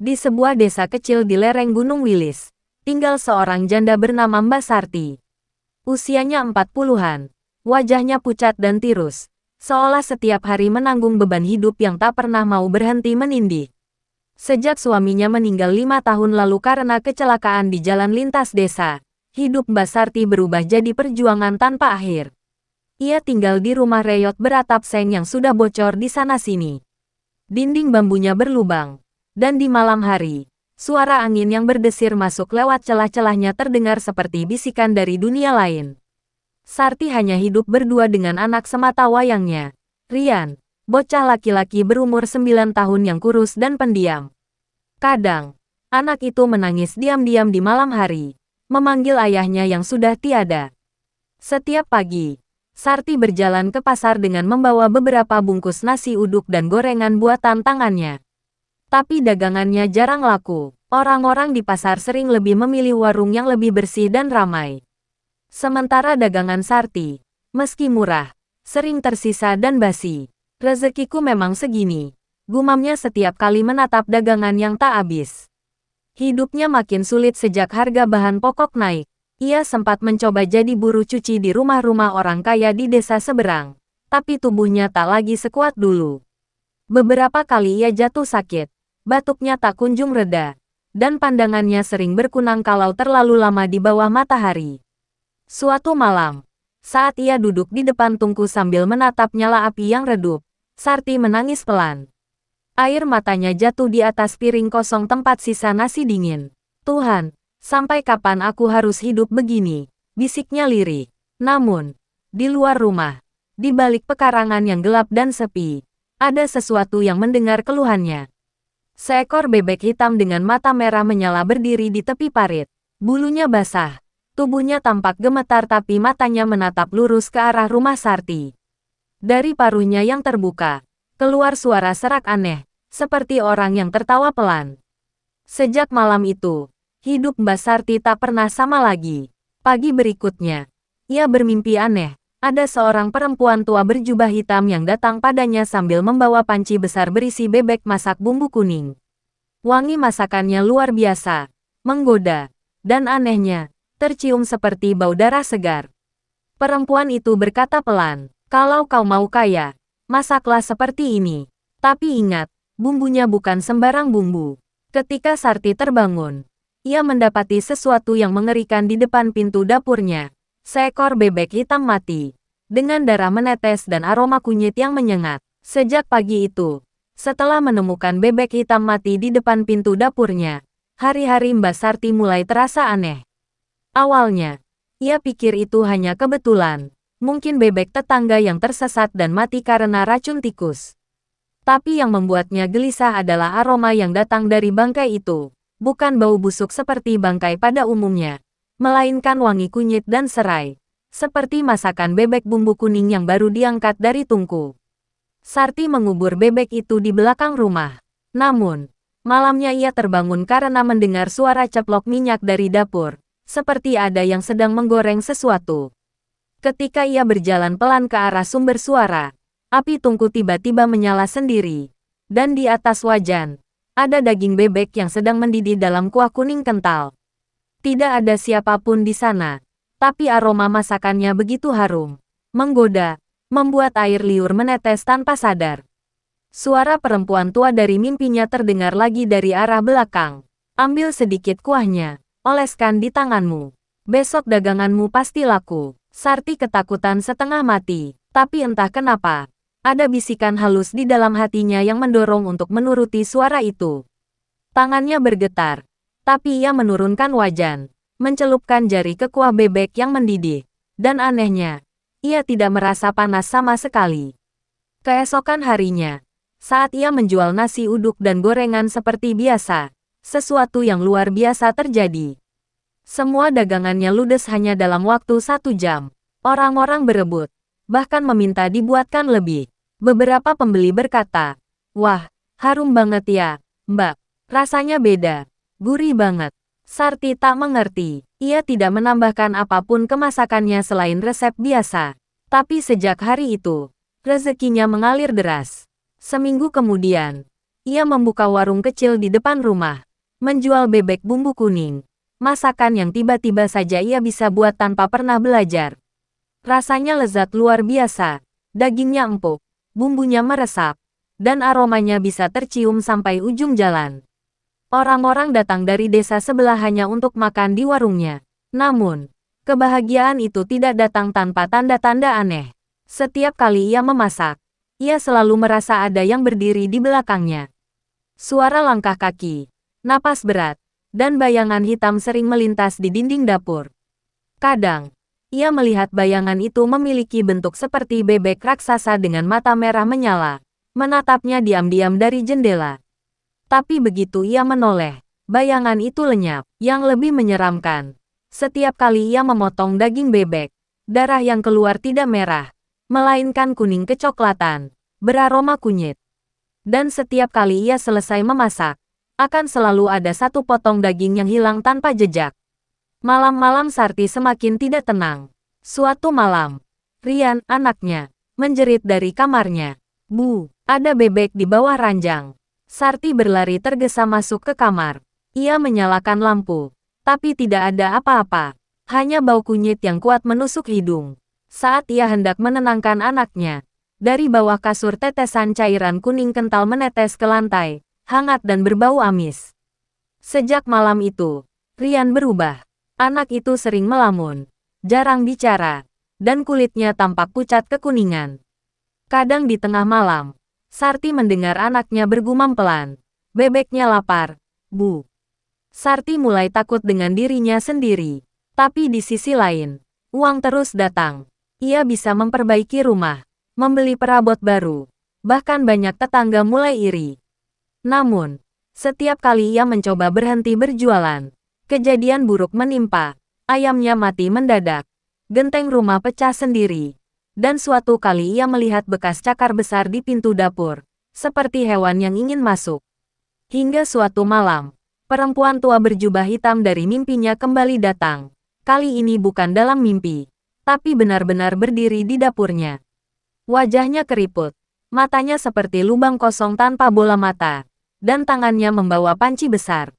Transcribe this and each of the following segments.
Di sebuah desa kecil di lereng Gunung Wilis, tinggal seorang janda bernama Mbak Sarti. Usianya 40-an, wajahnya pucat dan tirus, seolah setiap hari menanggung beban hidup yang tak pernah mau berhenti menindih. Sejak suaminya meninggal 5 tahun lalu karena kecelakaan di jalan lintas desa, hidup Mbak Sarti berubah jadi perjuangan tanpa akhir. Ia tinggal di rumah reyot beratap seng yang sudah bocor di sana-sini. Dinding bambunya berlubang. Dan di malam hari, suara angin yang berdesir masuk lewat celah-celahnya terdengar seperti bisikan dari dunia lain. Sarti hanya hidup berdua dengan anak semata wayangnya, Rian, bocah laki-laki berumur 9 tahun yang kurus dan pendiam. Kadang, anak itu menangis diam-diam di malam hari, memanggil ayahnya yang sudah tiada. Setiap pagi, Sarti berjalan ke pasar dengan membawa beberapa bungkus nasi uduk dan gorengan buatan tangannya. Tapi dagangannya jarang laku. Orang-orang di pasar sering lebih memilih warung yang lebih bersih dan ramai. Sementara dagangan Sarti, meski murah, sering tersisa dan basi. Rezekiku memang segini, gumamnya setiap kali menatap dagangan yang tak habis. Hidupnya makin sulit sejak harga bahan pokok naik. Ia sempat mencoba jadi buruh cuci di rumah-rumah orang kaya di desa seberang. Tapi tubuhnya tak lagi sekuat dulu. Beberapa kali ia jatuh sakit. Batuknya tak kunjung reda, dan pandangannya sering berkunang kalau terlalu lama di bawah matahari. Suatu malam, saat ia duduk di depan tungku sambil menatap nyala api yang redup, Sarti menangis pelan. Air matanya jatuh di atas piring kosong tempat sisa nasi dingin. Tuhan, sampai kapan aku harus hidup begini? Bisiknya lirih. Namun, di luar rumah, di balik pekarangan yang gelap dan sepi, ada sesuatu yang mendengar keluhannya. Seekor bebek hitam dengan mata merah menyala berdiri di tepi parit. Bulunya basah, tubuhnya tampak gemetar tapi matanya menatap lurus ke arah rumah Sarti. Dari paruhnya yang terbuka, keluar suara serak aneh, seperti orang yang tertawa pelan. Sejak malam itu, hidup Mbak Sarti tak pernah sama lagi. Pagi berikutnya, ia bermimpi aneh. Ada seorang perempuan tua berjubah hitam yang datang padanya sambil membawa panci besar berisi bebek masak bumbu kuning. Wangi masakannya luar biasa, menggoda, dan anehnya, tercium seperti bau darah segar. Perempuan itu berkata pelan, "Kalau kau mau kaya, masaklah seperti ini. Tapi ingat, bumbunya bukan sembarang bumbu." Ketika Sarti terbangun, ia mendapati sesuatu yang mengerikan di depan pintu dapurnya. Seekor bebek hitam mati, dengan darah menetes dan aroma kunyit yang menyengat. Sejak pagi itu, setelah menemukan bebek hitam mati di depan pintu dapurnya, hari-hari Mbak Sarti mulai terasa aneh. Awalnya, ia pikir itu hanya kebetulan, mungkin bebek tetangga yang tersesat dan mati karena racun tikus. Tapi yang membuatnya gelisah adalah aroma yang datang dari bangkai itu, bukan bau busuk seperti bangkai pada umumnya, melainkan wangi kunyit dan serai, seperti masakan bebek bumbu kuning yang baru diangkat dari tungku. Sarti mengubur bebek itu di belakang rumah. Namun, malamnya ia terbangun karena mendengar suara ceplok minyak dari dapur, seperti ada yang sedang menggoreng sesuatu. Ketika ia berjalan pelan ke arah sumber suara, api tungku tiba-tiba menyala sendiri. Dan di atas wajan, ada daging bebek yang sedang mendidih dalam kuah kuning kental. Tidak ada siapapun di sana, tapi aroma masakannya begitu harum, menggoda, membuat air liur menetes tanpa sadar. Suara perempuan tua dari mimpinya terdengar lagi dari arah belakang. "Ambil sedikit kuahnya, oleskan di tanganmu. Besok daganganmu pasti laku." Sarti ketakutan setengah mati, tapi entah kenapa, ada bisikan halus di dalam hatinya yang mendorong untuk menuruti suara itu. Tangannya bergetar. Tapi ia menurunkan wajan, mencelupkan jari ke kuah bebek yang mendidih. Dan anehnya, ia tidak merasa panas sama sekali. Keesokan harinya, saat ia menjual nasi uduk dan gorengan seperti biasa, sesuatu yang luar biasa terjadi. Semua dagangannya ludes hanya dalam waktu 1 jam. Orang-orang berebut, bahkan meminta dibuatkan lebih. Beberapa pembeli berkata, "Wah, harum banget ya, Mbak. Rasanya beda. Gurih banget." Sarti tak mengerti. Ia tidak menambahkan apapun ke masakannya selain resep biasa. Tapi sejak hari itu, rezekinya mengalir deras. Seminggu kemudian, Ia membuka warung kecil di depan rumah, menjual bebek bumbu kuning. Masakan yang tiba-tiba saja ia bisa buat tanpa pernah belajar. Rasanya lezat luar biasa, dagingnya empuk, bumbunya meresap, dan aromanya bisa tercium sampai ujung jalan. Orang-orang datang dari desa sebelah hanya untuk makan di warungnya. Namun, kebahagiaan itu tidak datang tanpa tanda-tanda aneh. Setiap kali ia memasak, ia selalu merasa ada yang berdiri di belakangnya. Suara langkah kaki, napas berat, dan bayangan hitam sering melintas di dinding dapur. Kadang, ia melihat bayangan itu memiliki bentuk seperti bebek raksasa dengan mata merah menyala, menatapnya diam-diam dari jendela. Tapi begitu ia menoleh, bayangan itu lenyap. Yang lebih menyeramkan, setiap kali ia memotong daging bebek, darah yang keluar tidak merah, melainkan kuning kecoklatan, beraroma kunyit. Dan setiap kali ia selesai memasak, akan selalu ada satu potong daging yang hilang tanpa jejak. Malam-malam Sarti semakin tidak tenang. Suatu malam, Rian, anaknya, menjerit dari kamarnya. Bu, ada bebek di bawah ranjang. Sarti berlari tergesa masuk ke kamar. Ia menyalakan lampu, tapi tidak ada apa-apa. Hanya bau kunyit yang kuat menusuk hidung. Saat ia hendak menenangkan anaknya, dari bawah kasur tetesan cairan kuning kental menetes ke lantai, hangat dan berbau amis. Sejak malam itu, Rian berubah. Anak itu sering melamun, jarang bicara, dan kulitnya tampak pucat kekuningan. Kadang di tengah malam, Sarti mendengar anaknya bergumam pelan. Bebeknya lapar, Bu. Sarti mulai takut dengan dirinya sendiri. Tapi di sisi lain, uang terus datang. Ia bisa memperbaiki rumah, membeli perabot baru, bahkan banyak tetangga mulai iri. Namun, setiap kali ia mencoba berhenti berjualan, kejadian buruk menimpa. Ayamnya mati mendadak, genteng rumah pecah sendiri, dan suatu kali ia melihat bekas cakar besar di pintu dapur, seperti hewan yang ingin masuk. Hingga suatu malam, perempuan tua berjubah hitam dari mimpinya kembali datang. Kali ini bukan dalam mimpi, tapi benar-benar berdiri di dapurnya. Wajahnya keriput, matanya seperti lubang kosong tanpa bola mata, dan tangannya membawa panci besar.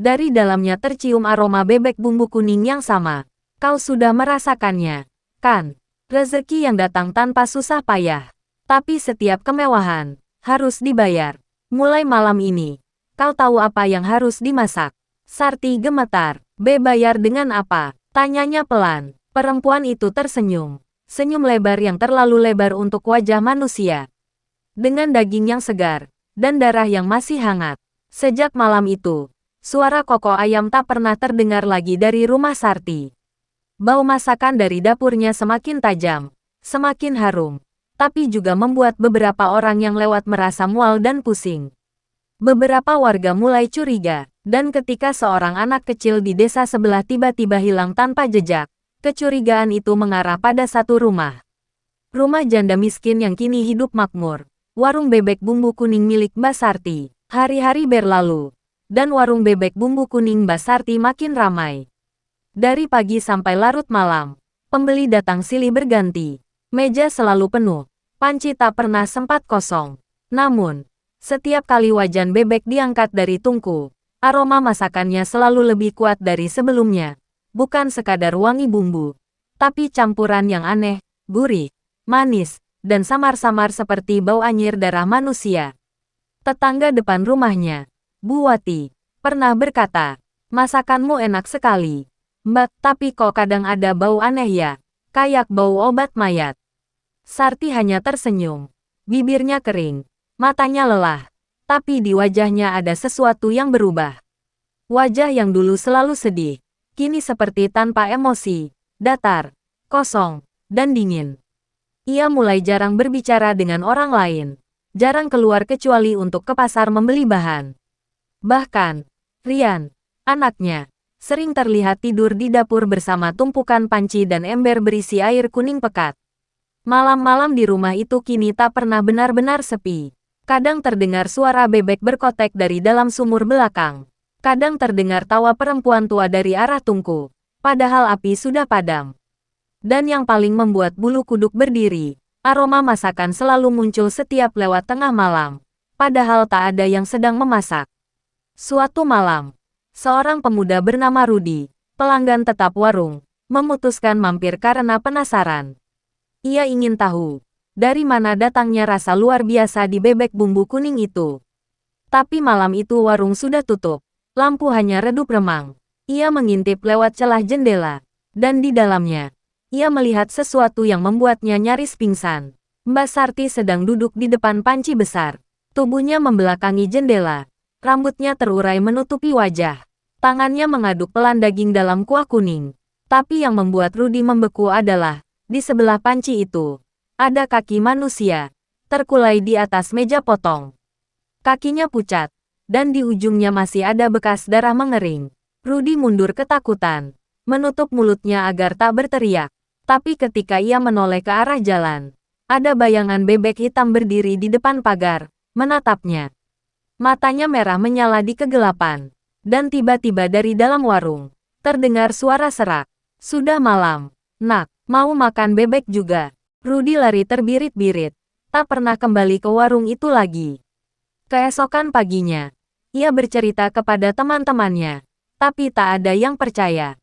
Dari dalamnya tercium aroma bebek bumbu kuning yang sama. Kau sudah merasakannya, kan? Rezeki yang datang tanpa susah payah. Tapi setiap kemewahan harus dibayar. Mulai malam ini, kau tahu apa yang harus dimasak. Sarti gemetar. Bayar dengan apa? Tanyanya pelan. Perempuan itu tersenyum. Senyum lebar yang terlalu lebar untuk wajah manusia. Dengan daging yang segar, dan darah yang masih hangat. Sejak malam itu, suara kokok ayam tak pernah terdengar lagi dari rumah Sarti. Bau masakan dari dapurnya semakin tajam, semakin harum, tapi juga membuat beberapa orang yang lewat merasa mual dan pusing. Beberapa warga mulai curiga, dan ketika seorang anak kecil di desa sebelah tiba-tiba hilang tanpa jejak, kecurigaan itu mengarah pada satu rumah. Rumah janda miskin yang kini hidup makmur. Warung bebek bumbu kuning milik Mbak Sarti. Hari-hari berlalu, dan warung bebek bumbu kuning Mbak Sarti makin ramai. Dari pagi sampai larut malam, pembeli datang silih berganti. Meja selalu penuh, panci tak pernah sempat kosong. Namun, setiap kali wajan bebek diangkat dari tungku, aroma masakannya selalu lebih kuat dari sebelumnya. Bukan sekadar wangi bumbu, tapi campuran yang aneh, gurih, manis, dan samar-samar seperti bau anyir darah manusia. Tetangga depan rumahnya, Bu Wati, pernah berkata, masakanmu enak sekali, Mbak, tapi kok kadang ada bau aneh ya, kayak bau obat mayat. Sarti hanya tersenyum, bibirnya kering, matanya lelah, tapi di wajahnya ada sesuatu yang berubah. Wajah yang dulu selalu sedih, kini seperti tanpa emosi, datar, kosong, dan dingin. Ia mulai jarang berbicara dengan orang lain, jarang keluar kecuali untuk ke pasar membeli bahan. Bahkan, Rian, anaknya, sering terlihat tidur di dapur bersama tumpukan panci dan ember berisi air kuning pekat. Malam-malam di rumah itu kini tak pernah benar-benar sepi. Kadang terdengar suara bebek berkotek dari dalam sumur belakang. Kadang terdengar tawa perempuan tua dari arah tungku, padahal api sudah padam. Dan yang paling membuat bulu kuduk berdiri, aroma masakan selalu muncul setiap lewat tengah malam. padahal tak ada yang sedang memasak. Suatu malam, seorang pemuda bernama Rudy, pelanggan tetap warung, memutuskan mampir karena penasaran. Ia ingin tahu, dari mana datangnya rasa luar biasa di bebek bumbu kuning itu. Tapi malam itu warung sudah tutup, lampu hanya redup remang. Ia mengintip lewat celah jendela, dan di dalamnya, ia melihat sesuatu yang membuatnya nyaris pingsan. Mbak Sarti sedang duduk di depan panci besar. Tubuhnya membelakangi jendela. Rambutnya terurai menutupi wajah. Tangannya mengaduk pelan daging dalam kuah kuning. Tapi yang membuat Rudy membeku adalah, di sebelah panci itu, ada kaki manusia, terkulai di atas meja potong. Kakinya pucat, dan di ujungnya masih ada bekas darah mengering. Rudy mundur ketakutan, menutup mulutnya agar tak berteriak. Tapi ketika ia menoleh ke arah jalan, ada bayangan bebek hitam berdiri di depan pagar, menatapnya. Matanya merah menyala di kegelapan. Dan tiba-tiba dari dalam warung, terdengar suara serak. Sudah malam, nak, mau makan bebek juga. Rudy lari terbirit-birit, tak pernah kembali ke warung itu lagi. Keesokan paginya, ia bercerita kepada teman-temannya, tapi tak ada yang percaya.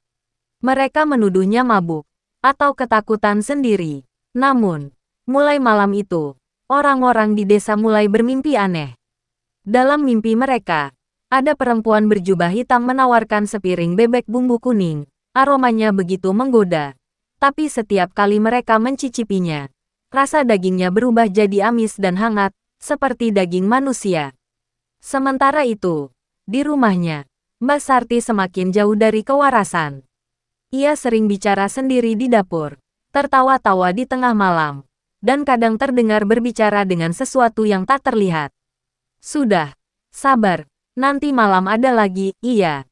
Mereka menuduhnya mabuk, atau ketakutan sendiri. Namun, mulai malam itu, orang-orang di desa mulai bermimpi aneh. Dalam mimpi mereka, ada perempuan berjubah hitam menawarkan sepiring bebek bumbu kuning. Aromanya begitu menggoda. Tapi setiap kali mereka mencicipinya, rasa dagingnya berubah jadi amis dan hangat, seperti daging manusia. Sementara itu, di rumahnya, Mbak Sarti semakin jauh dari kewarasan. Ia sering bicara sendiri di dapur, tertawa-tawa di tengah malam, dan kadang terdengar berbicara dengan sesuatu yang tak terlihat. Sudah, sabar, nanti malam ada lagi. Iya,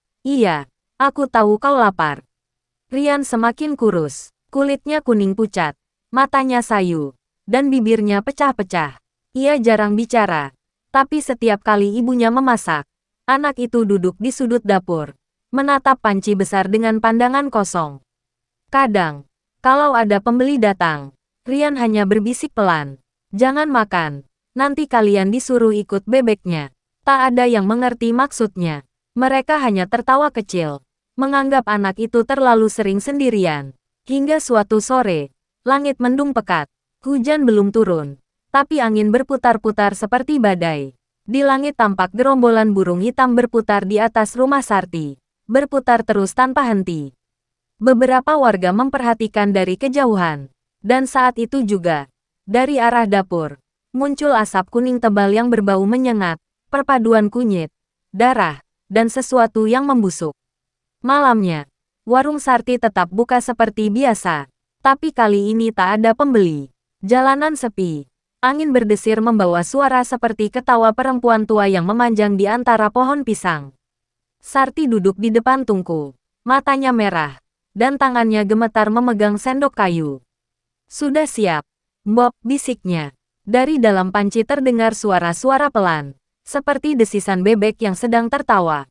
aku tahu kau lapar. Rian semakin kurus, kulitnya kuning pucat, matanya sayu, dan bibirnya pecah-pecah. Ia jarang bicara, tapi setiap kali ibunya memasak, anak itu duduk di sudut dapur, menatap panci besar dengan pandangan kosong. Kadang, kalau ada pembeli datang, Rian hanya berbisik pelan, "Jangan makan, nanti kalian disuruh ikut bebeknya." Tak ada yang mengerti maksudnya. Mereka hanya tertawa kecil, menganggap anak itu terlalu sering sendirian. Hingga suatu sore, langit mendung pekat. Hujan belum turun, tapi angin berputar-putar seperti badai. Di langit tampak gerombolan burung hitam berputar di atas rumah Sarti, berputar terus tanpa henti. Beberapa warga memperhatikan dari kejauhan, dan saat itu juga, dari arah dapur, muncul asap kuning tebal yang berbau menyengat, perpaduan kunyit, darah, dan sesuatu yang membusuk. Malamnya, warung Sarti tetap buka seperti biasa, tapi kali ini tak ada pembeli. Jalanan sepi, angin berdesir membawa suara seperti ketawa perempuan tua yang memanjang di antara pohon pisang. Sarti duduk di depan tungku, matanya merah, dan tangannya gemetar memegang sendok kayu. "Sudah siap, Bob," bisiknya. Dari dalam panci terdengar suara-suara pelan, seperti desisan bebek yang sedang tertawa.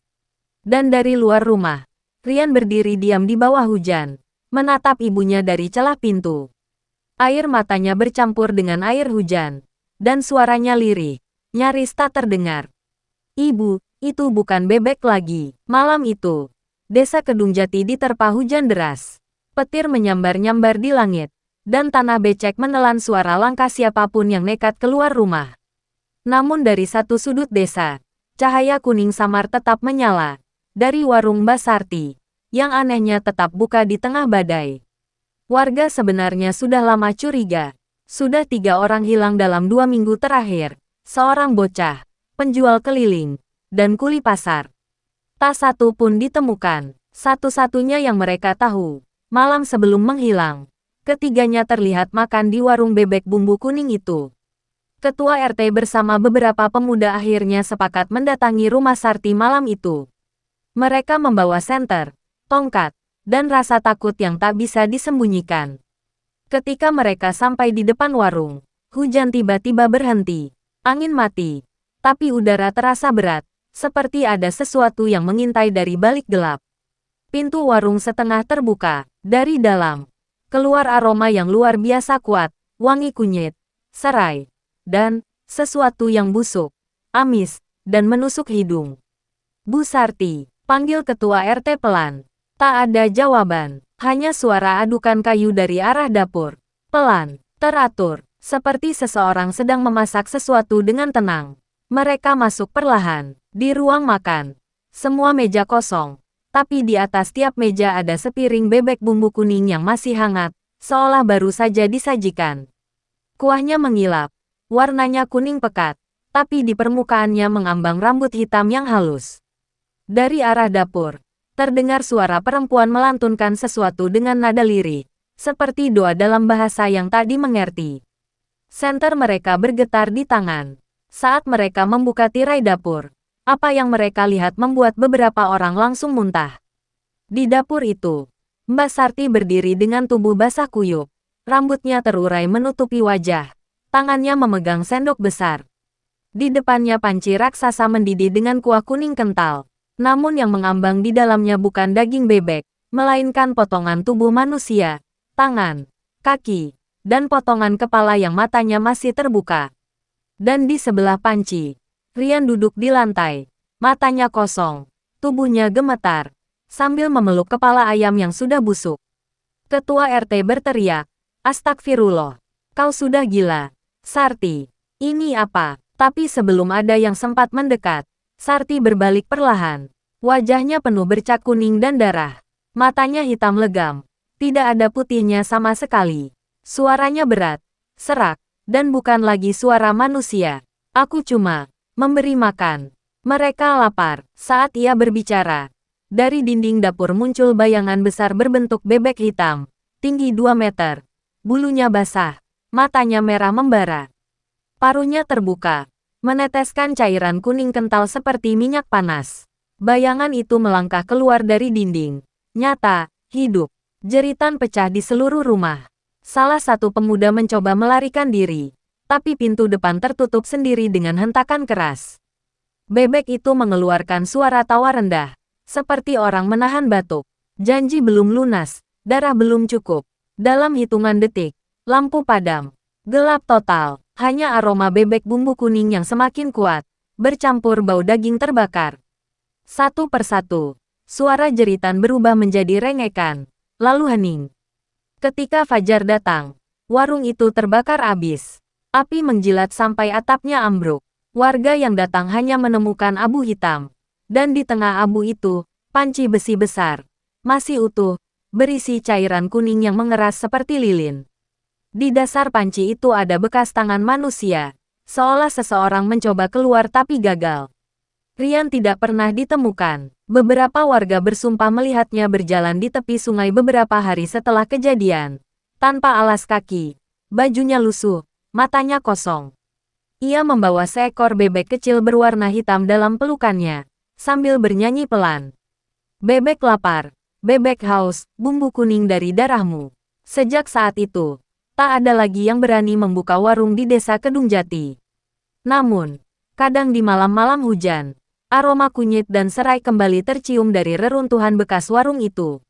Dan dari luar rumah, Rian berdiri diam di bawah hujan, menatap ibunya dari celah pintu. Air matanya bercampur dengan air hujan, dan suaranya lirih, nyaris tak terdengar. "Ibu, itu bukan bebek lagi." Malam itu, desa Kedung Jati diterpa hujan deras. Petir menyambar-nyambar di langit, dan tanah becek menelan suara langkah siapapun yang nekat keluar rumah. Namun dari satu sudut desa, cahaya kuning samar tetap menyala. Dari warung Mbak Sarti, yang anehnya tetap buka di tengah badai. Warga sebenarnya sudah lama curiga. Sudah 3 orang hilang dalam 2 minggu terakhir. Seorang bocah, penjual keliling, dan kuli pasar. Tak satu pun ditemukan. Satu-satunya yang mereka tahu, malam sebelum menghilang, ketiganya terlihat makan di warung bebek bumbu kuning itu. Ketua RT bersama beberapa pemuda akhirnya sepakat mendatangi rumah Sarti malam itu. Mereka membawa senter, tongkat, dan rasa takut yang tak bisa disembunyikan. Ketika mereka sampai di depan warung, hujan tiba-tiba berhenti, angin mati, tapi udara terasa berat, seperti ada sesuatu yang mengintai dari balik gelap. Pintu warung setengah terbuka, dari dalam keluar aroma yang luar biasa kuat, wangi kunyit, serai, dan sesuatu yang busuk. amis, dan menusuk hidung. Bu Sarti, panggil ketua RT pelan. Tak ada jawaban, hanya suara adukan kayu dari arah dapur. Pelan, teratur, seperti seseorang sedang memasak sesuatu dengan tenang. Mereka masuk perlahan, di ruang makan. Semua meja kosong, tapi di atas tiap meja ada sepiring bebek bumbu kuning yang masih hangat, seolah baru saja disajikan. Kuahnya mengilap, warnanya kuning pekat, tapi di permukaannya mengambang rambut hitam yang halus. Dari arah dapur, terdengar suara perempuan melantunkan sesuatu dengan nada lirih, seperti doa dalam bahasa yang tak dimengerti. Senter mereka bergetar di tangan. Saat mereka membuka tirai dapur, apa yang mereka lihat membuat beberapa orang langsung muntah. Di dapur itu, Mbak Sarti berdiri dengan tubuh basah kuyup. Rambutnya terurai menutupi wajah. Tangannya memegang sendok besar. Di depannya panci raksasa mendidih dengan kuah kuning kental. Namun yang mengambang di dalamnya bukan daging bebek, melainkan potongan tubuh manusia, tangan, kaki, dan potongan kepala yang matanya masih terbuka. Dan di sebelah panci, Rian duduk di lantai, matanya kosong, tubuhnya gemetar, sambil memeluk kepala ayam yang sudah busuk. Ketua RT berteriak, "Astagfirullah, kau sudah gila, Sarti, ini apa?" Tapi sebelum ada yang sempat mendekat, Sarti berbalik perlahan. Wajahnya penuh bercak kuning dan darah. Matanya hitam legam. Tidak ada putihnya sama sekali. Suaranya berat, serak, dan bukan lagi suara manusia. "Aku cuma memberi makan. Mereka lapar." Saat ia berbicara, dari dinding dapur muncul bayangan besar berbentuk bebek hitam, tinggi 2 meter. Bulunya basah, matanya merah membara. Paruhnya terbuka, meneteskan cairan kuning kental seperti minyak panas. Bayangan itu melangkah keluar dari dinding. Nyata, hidup. Jeritan pecah di seluruh rumah. Salah satu pemuda mencoba melarikan diri, tapi pintu depan tertutup sendiri dengan hentakan keras. Bebek itu mengeluarkan suara tawa rendah, seperti orang menahan batuk. Janji belum lunas, darah belum cukup. Dalam hitungan detik, lampu padam. Gelap total, hanya aroma bebek bumbu kuning yang semakin kuat, bercampur bau daging terbakar. Satu persatu, suara jeritan berubah menjadi rengekan, lalu hening. Ketika fajar datang, warung itu terbakar habis. Api menjilat sampai atapnya ambruk. Warga yang datang hanya menemukan abu hitam. Dan di tengah abu itu, panci besi besar, masih utuh, berisi cairan kuning yang mengeras seperti lilin. Di dasar panci itu ada bekas tangan manusia, seolah seseorang mencoba keluar tapi gagal. Rian tidak pernah ditemukan. Beberapa warga bersumpah melihatnya berjalan di tepi sungai beberapa hari setelah kejadian. Tanpa alas kaki, bajunya lusuh, matanya kosong. Ia membawa seekor bebek kecil berwarna hitam dalam pelukannya, sambil bernyanyi pelan. "Bebek lapar, bebek haus, bumbu kuning dari darahmu." Sejak saat itu, tak ada lagi yang berani membuka warung di desa Kedung Jati. Namun, kadang di malam-malam hujan, aroma kunyit dan serai kembali tercium dari reruntuhan bekas warung itu.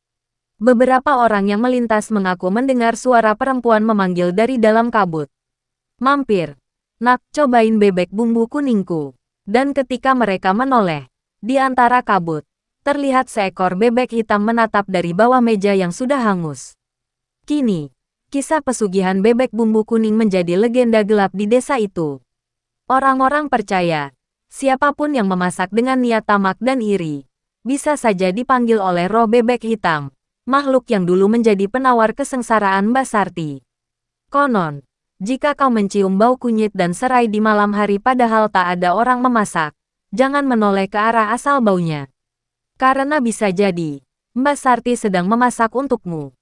Beberapa orang yang melintas mengaku mendengar suara perempuan memanggil dari dalam kabut. "Mampir, nak, cobain bebek bumbu kuningku." Dan ketika mereka menoleh, di antara kabut, terlihat seekor bebek hitam menatap dari bawah meja yang sudah hangus. Kini, kisah pesugihan bebek bumbu kuning menjadi legenda gelap di desa itu. Orang-orang percaya, siapapun yang memasak dengan niat tamak dan iri, bisa saja dipanggil oleh roh bebek hitam, makhluk yang dulu menjadi penawar kesengsaraan Mbak Sarti. Konon, jika kau mencium bau kunyit dan serai di malam hari padahal tak ada orang memasak, jangan menoleh ke arah asal baunya. Karena bisa jadi, Mbak Sarti sedang memasak untukmu.